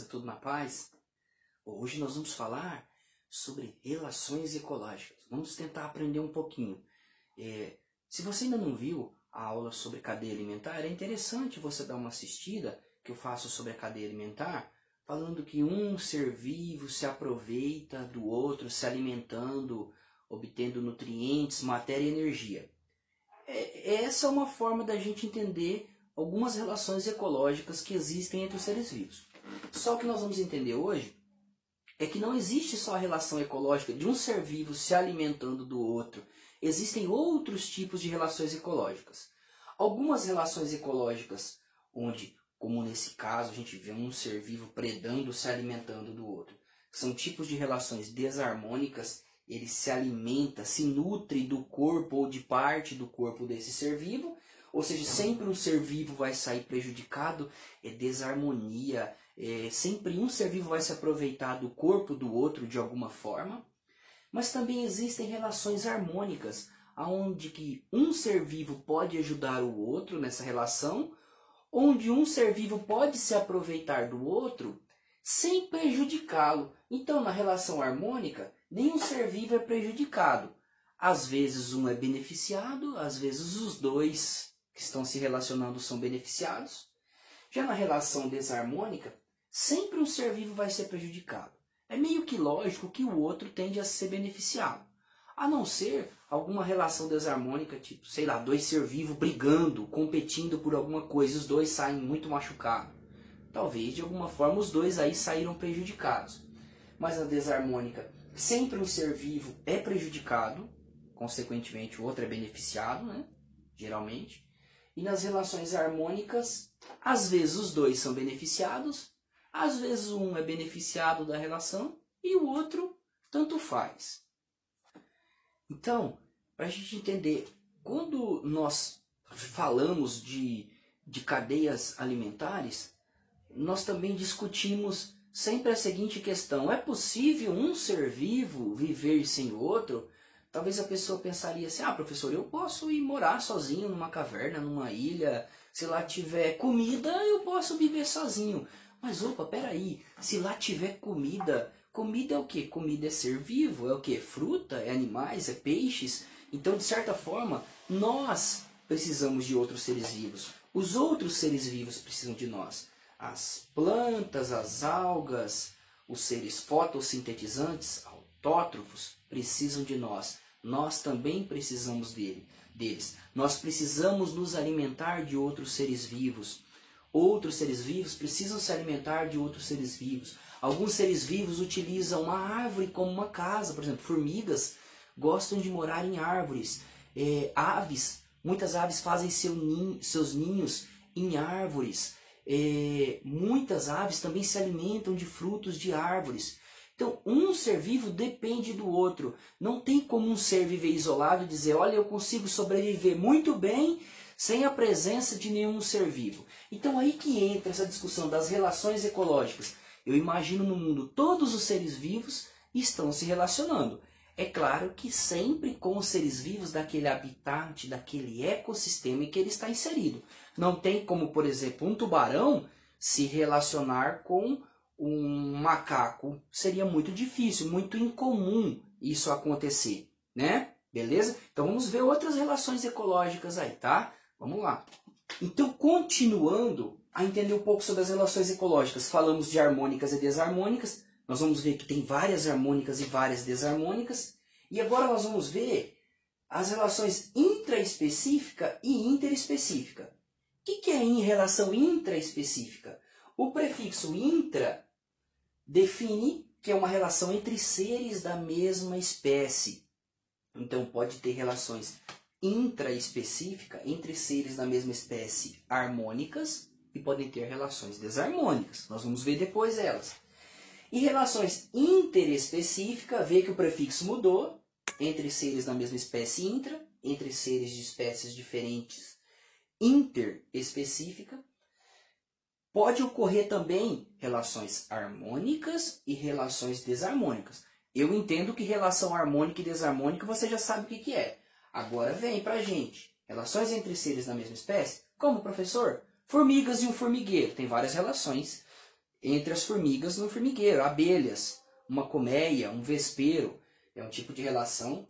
beleza? Tudo na paz? Hoje nós vamos falar sobre relações ecológicas. Vamos tentar aprender um pouquinho. Se você ainda não viu a aula sobre cadeia alimentar, é interessante você dar uma assistida que eu faço sobre a cadeia alimentar, falando que um ser vivo se aproveita do outro, se alimentando, obtendo nutrientes, matéria e energia. Essa é uma forma da gente entender algumas relações ecológicas que existem entre os seres vivos. Só que nós vamos entender hoje é que não existe só a relação ecológica de um ser vivo se alimentando do outro. Existem outros tipos de relações ecológicas. Algumas relações ecológicas onde, como nesse caso, a gente vê um ser vivo predando, se alimentando do outro. São tipos de relações desarmônicas. Ele se alimenta, se nutre do corpo ou de parte do corpo desse ser vivo. Ou seja, sempre um ser vivo vai sair prejudicado, é desarmonia, sempre um ser vivo vai se aproveitar do corpo do outro de alguma forma. Mas também existem relações harmônicas, onde que um ser vivo pode ajudar o outro nessa relação, onde um ser vivo pode se aproveitar do outro sem prejudicá-lo. Então, na relação harmônica, nenhum ser vivo é prejudicado. Às vezes um é beneficiado, às vezes os dois que estão se relacionando são beneficiados. Já na relação desarmônica, sempre um ser vivo vai ser prejudicado. É meio que lógico que o outro tende a ser beneficiado. A não ser alguma relação desarmônica, tipo, sei lá, dois seres vivos brigando, competindo por alguma coisa, os dois saem muito machucados. Talvez, de alguma forma, os dois aí saíram prejudicados. Mas na desarmônica, sempre um ser vivo é prejudicado, consequentemente o outro é beneficiado, né? Geralmente. E nas relações harmônicas, às vezes os dois são beneficiados, às vezes um é beneficiado da relação e o outro tanto faz. Então, para a gente entender, quando nós falamos de cadeias alimentares, nós também discutimos sempre a seguinte questão: é possível um ser vivo viver sem o outro? Talvez a pessoa pensaria assim: professor, eu posso ir morar sozinho numa caverna, numa ilha, se lá tiver comida eu posso viver sozinho. Mas opa, peraí, se lá tiver comida, comida é o quê? Comida é ser vivo, é o quê? Fruta, é animais, é peixes. Então, de certa forma, nós precisamos de outros seres vivos. Os outros seres vivos precisam de nós. As plantas, as algas, os seres fotossintetizantes, autótrofos, precisam de nós. Nós também precisamos deles. Nós precisamos nos alimentar de outros seres vivos. Outros seres vivos precisam se alimentar de outros seres vivos. Alguns seres vivos utilizam uma árvore como uma casa. Por exemplo, formigas gostam de morar em árvores. Muitas aves fazem seus ninhos em árvores. Muitas aves também se alimentam de frutos de árvores. Então, um ser vivo depende do outro. Não tem como um ser viver isolado e dizer: olha, eu consigo sobreviver muito bem sem a presença de nenhum ser vivo. Então, aí que entra essa discussão das relações ecológicas. Eu imagino no mundo todos os seres vivos estão se relacionando. É claro que sempre com os seres vivos daquele habitat, daquele ecossistema em que ele está inserido. Não tem como, por exemplo, um tubarão se relacionar com um macaco. Seria muito difícil, muito incomum isso acontecer, né? Beleza? Então vamos ver outras relações ecológicas aí, tá? Vamos lá. Então, continuando a entender um pouco sobre as relações ecológicas, falamos de harmônicas e desarmônicas. Nós vamos ver que tem várias harmônicas e várias desarmônicas. E agora nós vamos ver as relações intraespecífica e interespecífica. O que é em relação intraespecífica? O prefixo intra define que é uma relação entre seres da mesma espécie. Então pode ter relações intraespecíficas entre seres da mesma espécie harmônicas e podem ter relações desarmônicas. Nós vamos ver depois elas. E relações interespecíficas, vê que o prefixo mudou, entre seres da mesma espécie intra, entre seres de espécies diferentes interespecífica. Pode ocorrer também relações harmônicas e relações desarmônicas. Eu entendo que relação harmônica e desarmônica você já sabe o que é. Agora vem pra gente. Relações entre seres da mesma espécie? Como, professor? Formigas e um formigueiro. Tem várias relações entre as formigas no formigueiro, abelhas, uma colmeia, um vespeiro. É um tipo de relação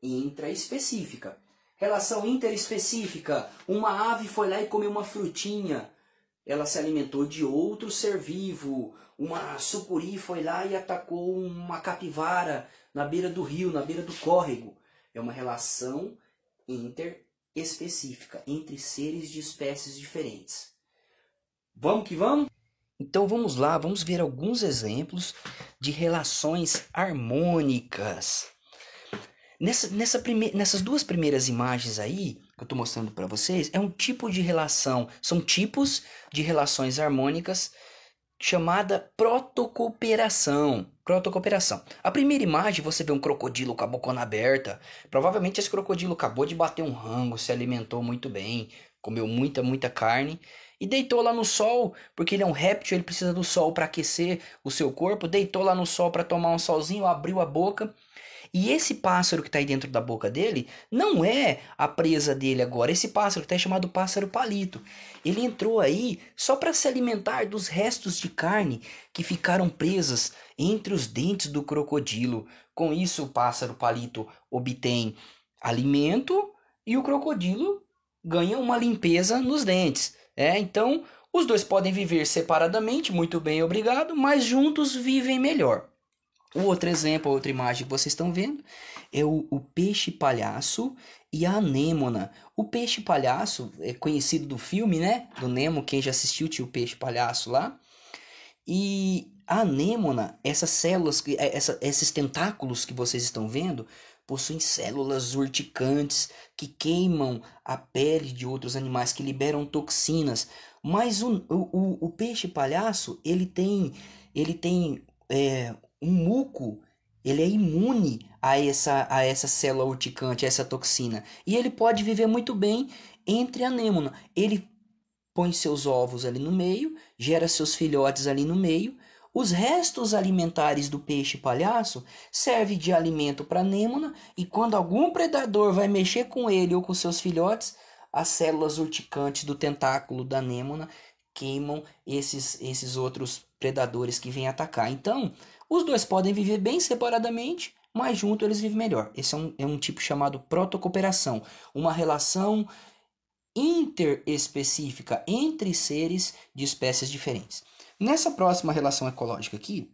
intraespecífica. Relação interespecífica, uma ave foi lá e comeu uma frutinha, ela se alimentou de outro ser vivo. Uma sucuri foi lá e atacou uma capivara na beira do rio, na beira do córrego. É uma relação interespecífica entre seres de espécies diferentes. Vamos que vamos? Então vamos lá, vamos ver alguns exemplos de relações harmônicas. Nessas duas primeiras imagens aí, que eu estou mostrando para vocês, é um tipo de relação, são tipos de relações harmônicas chamada protocooperação. Protocooperação. A primeira imagem você vê um crocodilo com a bocona aberta. Provavelmente esse crocodilo acabou de bater um rango, se alimentou muito bem, comeu muita carne e deitou lá no sol, porque ele é um réptil, ele precisa do sol para aquecer o seu corpo. Deitou lá no sol para tomar um solzinho, abriu a boca. E esse pássaro que está aí dentro da boca dele não é a presa dele agora. Esse pássaro que tá aí é chamado pássaro palito. Ele entrou aí só para se alimentar dos restos de carne que ficaram presas entre os dentes do crocodilo. Com isso, o pássaro palito obtém alimento e o crocodilo ganha uma limpeza nos dentes. Então, os dois podem viver separadamente, muito bem, obrigado, mas juntos vivem melhor. O outro exemplo, a outra imagem que vocês estão vendo é o peixe palhaço e a anêmona. O peixe palhaço é conhecido do filme, né? Do Nemo, quem já assistiu tinha o peixe palhaço lá. E a anêmona, essas células, esses tentáculos que vocês estão vendo, possuem células urticantes que queimam a pele de outros animais, que liberam toxinas. Mas o peixe palhaço, ele tem um muco, ele é imune a essa célula urticante, a essa toxina. E ele pode viver muito bem entre a anêmona. Ele põe seus ovos ali no meio, gera seus filhotes ali no meio. Os restos alimentares do peixe palhaço servem de alimento para a anêmona e quando algum predador vai mexer com ele ou com seus filhotes, as células urticantes do tentáculo da anêmona queimam esses outros predadores que vêm atacar. Então, os dois podem viver bem separadamente, mas junto eles vivem melhor. Esse é um tipo chamado protocooperação, uma relação interespecífica entre seres de espécies diferentes. Nessa próxima relação ecológica aqui,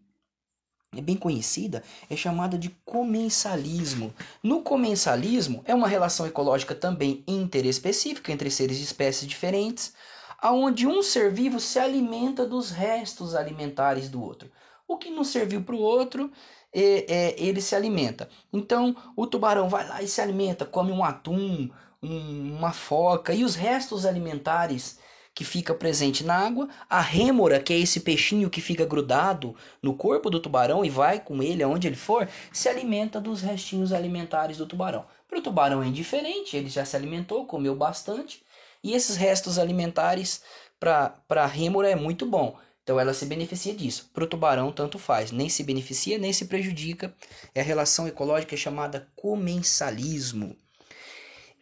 é bem conhecida, é chamada de comensalismo. No comensalismo, é uma relação ecológica também interespecífica entre seres de espécies diferentes, aonde um ser vivo se alimenta dos restos alimentares do outro. O que não serviu para o outro, ele se alimenta. Então, o tubarão vai lá e se alimenta, come um atum, uma foca, e os restos alimentares que fica presente na água, a rêmora, que é esse peixinho que fica grudado no corpo do tubarão e vai com ele aonde ele for, se alimenta dos restinhos alimentares do tubarão. Para o tubarão é indiferente, ele já se alimentou, comeu bastante, e esses restos alimentares para a rêmora é muito bom. Então ela se beneficia disso. Para o tubarão, tanto faz, nem se beneficia, nem se prejudica. É a relação ecológica chamada comensalismo.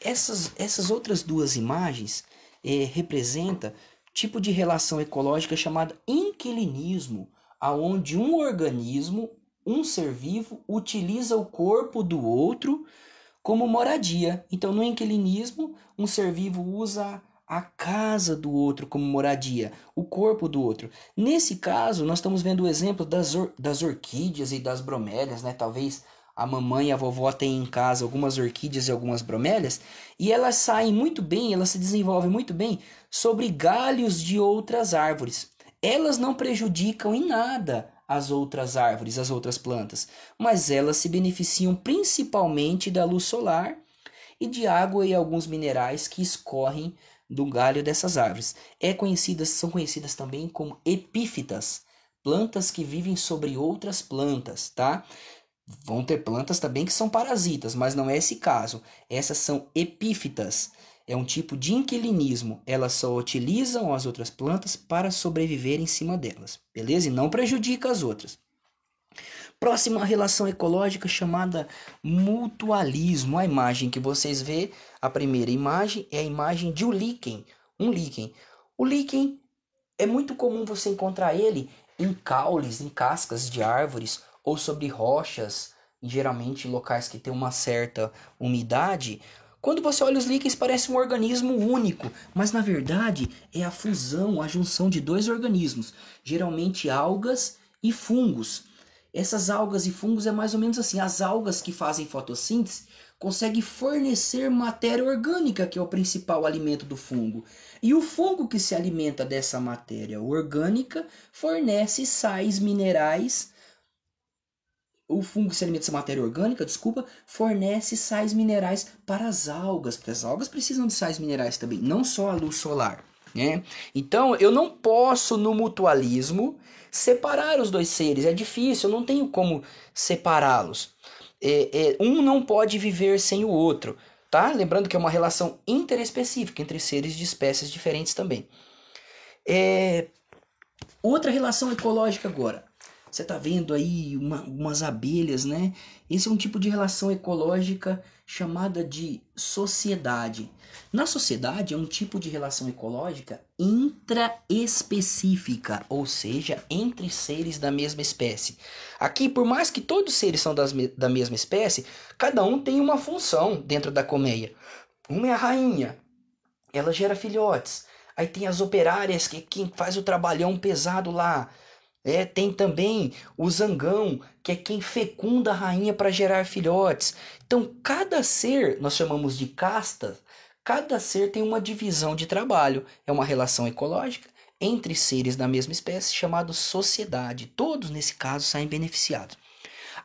Essas outras duas imagens representam tipo de relação ecológica chamada inquilinismo, aonde um organismo, um ser vivo, utiliza o corpo do outro como moradia. Então, no inquilinismo, um ser vivo usa a casa do outro como moradia, o corpo do outro. Nesse caso, nós estamos vendo o exemplo das orquídeas e das bromélias, né? Talvez a mamãe e a vovó tenham em casa algumas orquídeas e algumas bromélias, e elas saem muito bem, elas se desenvolvem muito bem sobre galhos de outras árvores. Elas não prejudicam em nada as outras árvores, as outras plantas, mas elas se beneficiam principalmente da luz solar e de água e alguns minerais que escorrem do galho dessas árvores. São conhecidas também como epífitas, plantas que vivem sobre outras plantas, tá? Vão ter plantas também que são parasitas, mas não é esse caso. Essas são epífitas. É um tipo de inquilinismo. Elas só utilizam as outras plantas para sobreviver em cima delas, beleza? E não prejudica as outras. Próxima relação ecológica chamada mutualismo. A imagem que vocês vê, a primeira imagem é a imagem de um líquen. Um líquen. O líquen é muito comum você encontrar ele em caules, em cascas de árvores ou sobre rochas, geralmente em locais que tem uma certa umidade. Quando você olha os líquens, parece um organismo único, mas na verdade é a fusão, a junção de dois organismos, geralmente algas e fungos. Essas algas e fungos é mais ou menos assim, as algas que fazem fotossíntese conseguem fornecer matéria orgânica, que é o principal alimento do fungo. E o fungo que se alimenta dessa matéria orgânica fornece sais minerais. O fungo que se alimenta dessa matéria orgânica, desculpa, fornece sais minerais para as algas, porque as algas precisam de sais minerais também, não só a luz solar, né? Então, eu não posso no mutualismo separar os dois seres, é difícil, eu não tenho como separá-los. Um não pode viver sem o outro, tá? Lembrando que é uma relação interespecífica entre seres de espécies diferentes também. Outra relação ecológica agora. Você está vendo aí umas abelhas, né? Esse é um tipo de relação ecológica chamada de sociedade. Na sociedade é um tipo de relação ecológica intraespecífica, ou seja, entre seres da mesma espécie. Aqui, por mais que todos os seres são da mesma espécie, cada um tem uma função dentro da colmeia. Uma é a rainha, ela gera filhotes. Aí tem as operárias, que quem faz o trabalhão pesado lá. Tem também o zangão, que é quem fecunda a rainha para gerar filhotes. Então, cada ser, nós chamamos de casta, cada ser tem uma divisão de trabalho. É uma relação ecológica entre seres da mesma espécie, chamado sociedade. Todos, nesse caso, saem beneficiados.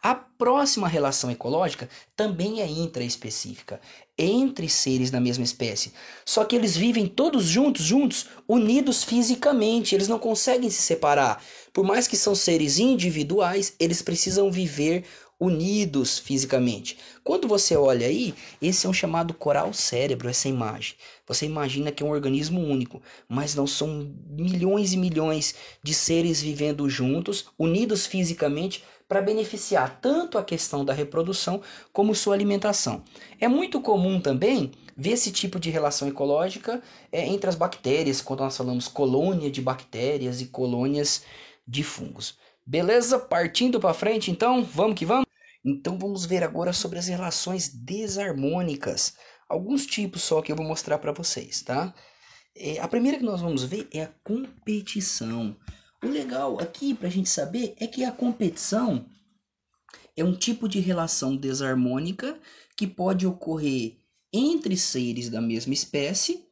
A próxima relação ecológica também é intraespecífica, entre seres da mesma espécie. Só que eles vivem todos juntos, unidos fisicamente, eles não conseguem se separar. Por mais que são seres individuais, eles precisam viver unidos fisicamente. Quando você olha aí, esse é um chamado coral cérebro, essa imagem. Você imagina que é um organismo único, mas não são milhões e milhões de seres vivendo juntos, unidos fisicamente, para beneficiar tanto a questão da reprodução como sua alimentação. É muito comum também ver esse tipo de relação ecológica entre as bactérias, quando nós falamos colônia de bactérias e colônias de fungos. Beleza? Partindo para frente, então, vamos que vamos? Então vamos ver agora sobre as relações desarmônicas. Alguns tipos só que eu vou mostrar para vocês, tá? A primeira que nós vamos ver é a competição. O legal aqui para a gente saber é que a competição é um tipo de relação desarmônica que pode ocorrer entre seres da mesma espécie,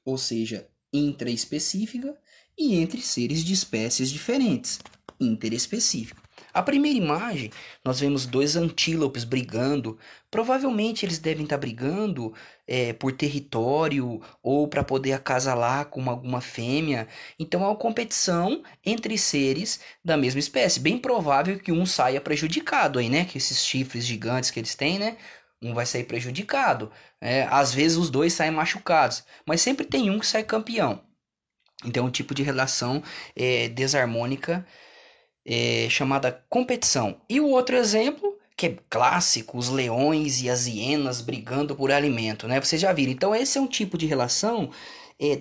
ou seja, intraespecífica, e entre seres de espécies diferentes, interespecífica. A primeira imagem, nós vemos dois antílopes brigando. Provavelmente eles devem estar brigando por território ou para poder acasalar com alguma fêmea. Então é uma competição entre seres da mesma espécie. Bem provável que um saia prejudicado aí, né? Que esses chifres gigantes que eles têm, né? Um vai sair prejudicado. Às vezes os dois saem machucados, mas sempre tem um que sai campeão. Então é um tipo de relação desarmônica chamada competição. E o outro exemplo, que é clássico, os leões e as hienas brigando por alimento, né? Vocês já viram. Então esse é um tipo de relação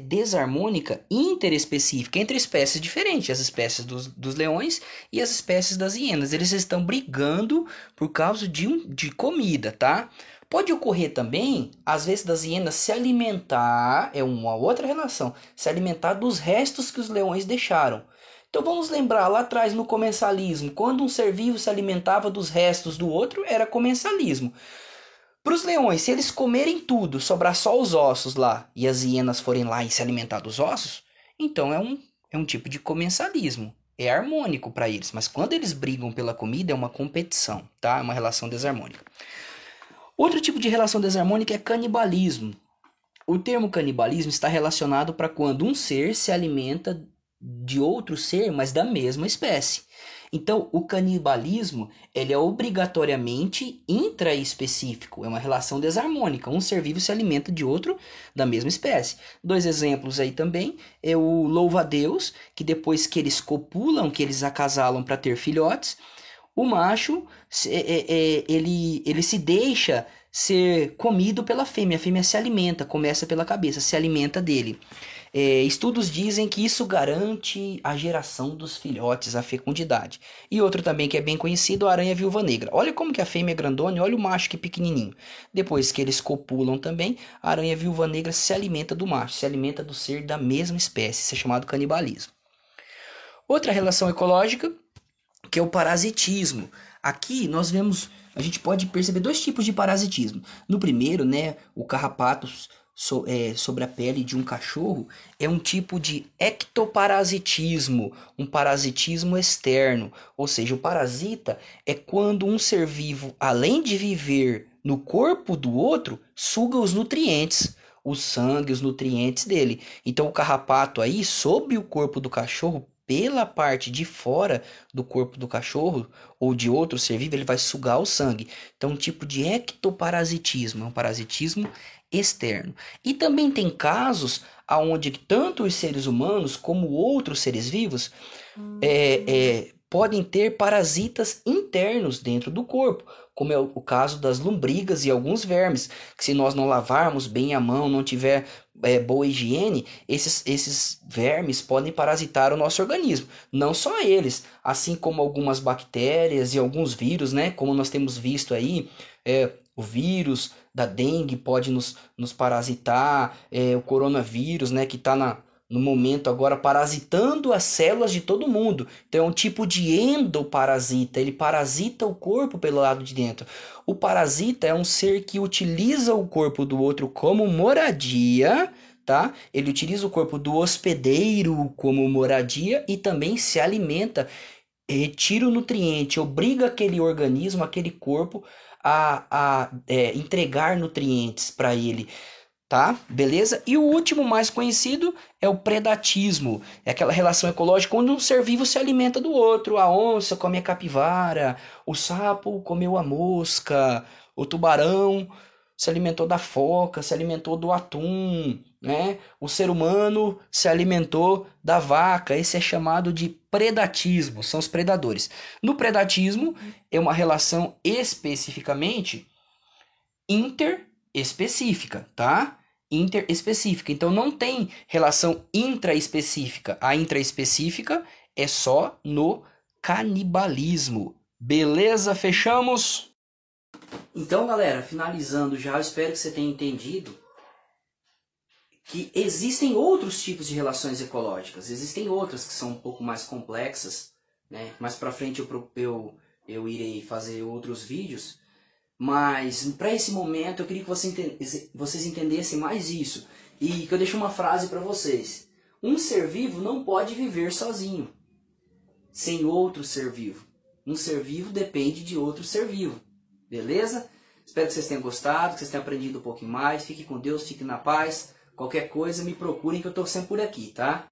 desarmônica interespecífica entre espécies diferentes, as espécies dos leões e as espécies das hienas. Eles estão brigando por causa de comida, tá? Pode ocorrer também, às vezes, das hienas se alimentar, é uma outra relação, se alimentar dos restos que os leões deixaram. Então vamos lembrar lá atrás no comensalismo, quando um ser vivo se alimentava dos restos do outro, era comensalismo. Para os leões, se eles comerem tudo, sobrar só os ossos lá, e as hienas forem lá e se alimentar dos ossos, então é um tipo de comensalismo. É harmônico para eles, mas quando eles brigam pela comida é uma competição, tá? É uma relação desarmônica. Outro tipo de relação desarmônica é canibalismo. O termo canibalismo está relacionado para quando um ser se alimenta de outro ser, mas da mesma espécie. Então, o canibalismo, ele é obrigatoriamente intraespecífico, é uma relação desarmônica. Um ser vivo se alimenta de outro da mesma espécie. Dois exemplos aí também é o louva-a-Deus, que depois que eles copulam, que eles acasalam para ter filhotes, o macho ele se deixa ser comido pela fêmea. A fêmea se alimenta, começa pela cabeça, se alimenta dele. Estudos dizem que isso garante a geração dos filhotes, a fecundidade. E outro também que é bem conhecido, a aranha viúva negra. Olha como que a fêmea é grandona e olha o macho que é pequenininho. Depois que eles copulam também, a aranha viúva negra se alimenta do macho, se alimenta do ser da mesma espécie. Isso é chamado canibalismo. Outra relação ecológica, que é o parasitismo. Aqui nós vemos, a gente pode perceber dois tipos de parasitismo. No primeiro, né, o carrapato sobre a pele de um cachorro é um tipo de ectoparasitismo, um parasitismo externo. Ou seja, o parasita é quando um ser vivo, além de viver no corpo do outro, suga os nutrientes, o sangue, os nutrientes dele. Então o carrapato aí, sob o corpo do cachorro, pela parte de fora do corpo do cachorro ou de outro ser vivo, ele vai sugar o sangue. Então, um tipo de ectoparasitismo, é um parasitismo externo. E também tem casos onde tanto os seres humanos como outros seres vivos podem ter parasitas internos dentro do corpo, como é o caso das lombrigas e alguns vermes, que se nós não lavarmos bem a mão, não tiver boa higiene, esses vermes podem parasitar o nosso organismo. Não só eles, assim como algumas bactérias e alguns vírus, né? Como nós temos visto aí, o vírus da dengue pode nos parasitar, o coronavírus, né? Que está no momento agora parasitando as células de todo mundo. Então é um tipo de endoparasita, ele parasita o corpo pelo lado de dentro. O parasita é um ser que utiliza o corpo do outro como moradia, tá? Ele utiliza o corpo do hospedeiro como moradia e também se alimenta, retira o nutriente, obriga aquele organismo, aquele corpo a entregar nutrientes para ele, tá? Beleza? E o último mais conhecido é o predatismo. É aquela relação ecológica onde um ser vivo se alimenta do outro. A onça come a capivara, o sapo comeu a mosca, o tubarão se alimentou da foca, se alimentou do atum, né? O ser humano se alimentou da vaca. Esse é chamado de predatismo, são os predadores. No predatismo é uma relação especificamente interespecífica, tá? Interespecífica. Então não tem relação intraespecífica. A intraespecífica é só no canibalismo. Beleza? Fechamos? Então, galera, finalizando já, eu espero que você tenha entendido que existem outros tipos de relações ecológicas. Existem outras que são um pouco mais complexas, né? Mais pra frente eu irei fazer outros vídeos. Mas para esse momento eu queria que vocês entendessem mais isso. E que eu deixo uma frase para vocês. Um ser vivo não pode viver sozinho, sem outro ser vivo. Um ser vivo depende de outro ser vivo. Beleza? Espero que vocês tenham gostado, que vocês tenham aprendido um pouquinho mais. Fique com Deus, fique na paz. Qualquer coisa me procurem que eu estou sempre por aqui, tá?